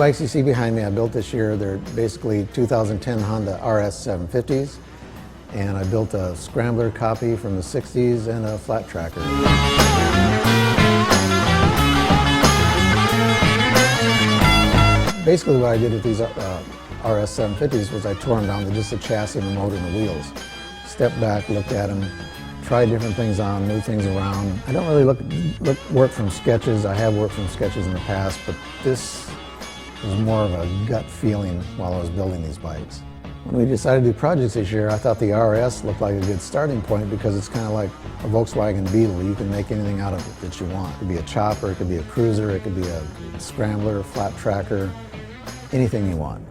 bikes you see behind me I built this year. They're basically 2010 Honda RS750s, and I built a Scrambler copy from the 60s and a flat tracker. Basically what I did with these RS750s was I tore them down to just the chassis and the motor and the wheels. Stepped back, looked at them, tried different things on, moved things around. I don't really work from sketches. I have worked from sketches in the past, but this was more of a gut feeling while I was building these bikes. When we decided to do projects this year, I thought the RS looked like a good starting point because it's kind of like a Volkswagen Beetle. You can make anything out of it that you want. It could be a chopper, it could be a cruiser, it could be a scrambler, flat tracker, anything you want.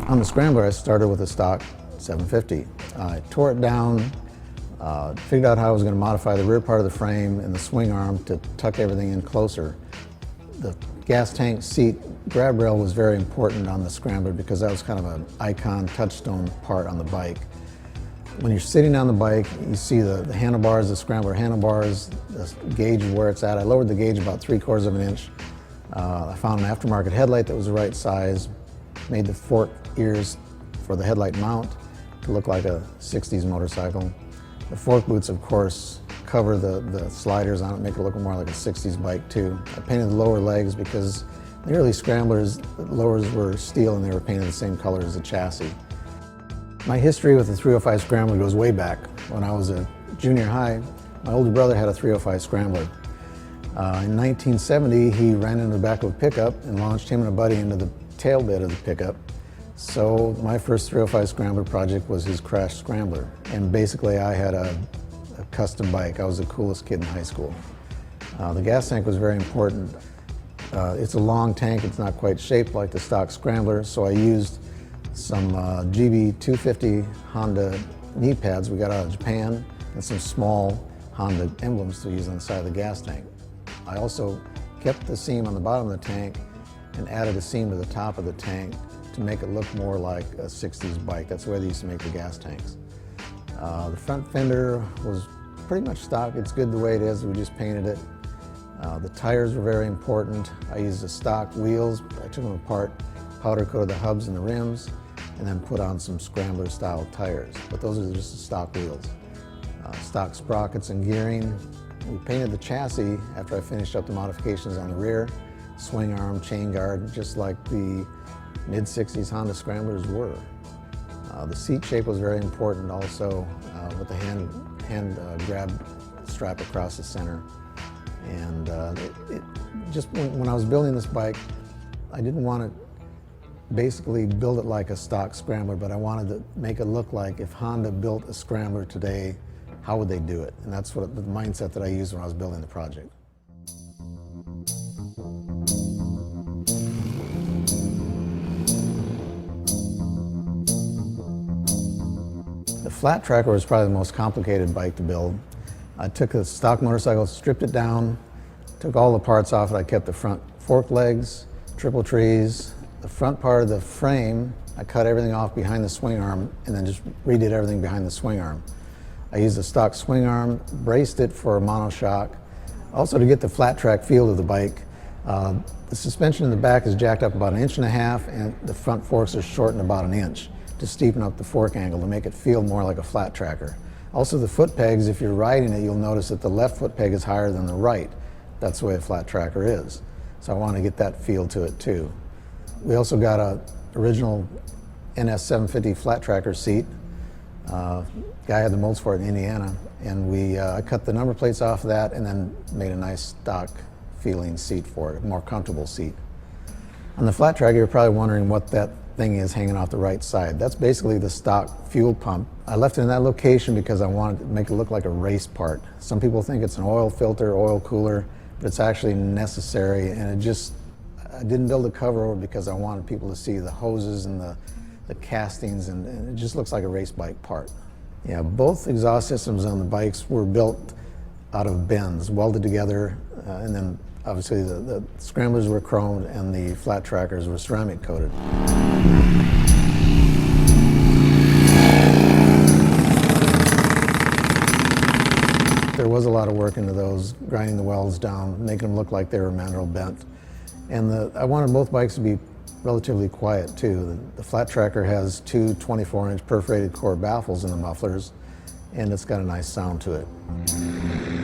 On the Scrambler, I started with a stock 750. I tore it down, figured out how I was going to modify the rear part of the frame and the swing arm to tuck everything in closer. The gas tank seat grab rail was very important on the Scrambler because that was kind of an icon touchstone part on the bike. When you're sitting on the bike, you see the handlebars, the Scrambler handlebars, the gauge of where it's at. I lowered the gauge about 3/4 of an inch. I found an aftermarket headlight that was the right size, made the fork ears for the headlight mount to look like a 60s motorcycle. The fork boots, of course, cover the sliders on it, make it look more like a 60s bike too. I painted the lower legs because the early Scramblers, the lowers were steel and they were painted the same color as the chassis. My history with the 305 Scrambler goes way back. When I was a junior high, my older brother had a 305 Scrambler. In 1970, he ran into the back of a pickup and launched him and a buddy into the tailbed of the pickup. So my first 305 Scrambler project was his crashed Scrambler. And basically I had a custom bike. I was the coolest kid in high school. The gas tank was very important. It's a long tank. It's not quite shaped like the stock Scrambler, so I used some GB250 Honda knee pads we got out of Japan and some small Honda emblems to use on the side of the gas tank. I also kept the seam on the bottom of the tank and added a seam to the top of the tank to make it look more like a 60s bike. That's the way they used to make the gas tanks. The front fender was pretty much stock. It's good the way it is. We just painted it. The tires were very important. I used the stock wheels. I took them apart, powder coated the hubs and the rims, and then put on some Scrambler style tires. But those are just the stock wheels. Stock sprockets and gearing. We painted the chassis after I finished up the modifications on the rear. Swing arm, chain guard, just like the mid-60s Honda Scramblers were. The seat shape was very important also, with the hand grab strap across the center. And just when I was building this bike, I didn't want to basically build it like a stock Scrambler, but I wanted to make it look like if Honda built a Scrambler today, how would they do it? And that's what the mindset that I used when I was building the project. The flat tracker was probably the most complicated bike to build. I took a stock motorcycle, stripped it down, took all the parts off it. I kept the front fork legs, triple trees, the front part of the frame. I cut everything off behind the swing arm and then just redid everything behind the swing arm. I used a stock swing arm, braced it for a monoshock. Also, to get the flat track feel of the bike, the suspension in the back is jacked up about 1.5 inches and the front forks are shortened about 1 inch to steepen up the fork angle to make it feel more like a flat tracker. Also, the foot pegs, if you're riding it, you'll notice that the left foot peg is higher than the right. That's the way a flat tracker is. So I want to get that feel to it too. We also got a original NS750 flat tracker seat. Guy had the molds for it in Indiana, and I cut the number plates off of that and then made a nice stock feeling seat for it, a more comfortable seat. On the flat tracker, you're probably wondering what that thing is hanging off the right side. That's basically the stock fuel pump. I left it in that location because I wanted to make it look like a race part. Some people think it's an oil filter, oil cooler, but it's actually necessary, and I didn't build a cover over it because I wanted people to see the hoses and the castings, and it just looks like a race bike part. Yeah, both exhaust systems on the bikes were built out of bends, welded together, and then Obviously the scramblers were chromed and the flat trackers were ceramic coated. There was a lot of work into those, grinding the welds down, making them look like they were mandrel bent. And I wanted both bikes to be relatively quiet too. The flat tracker has two 24-inch perforated core baffles in the mufflers, and it's got a nice sound to it.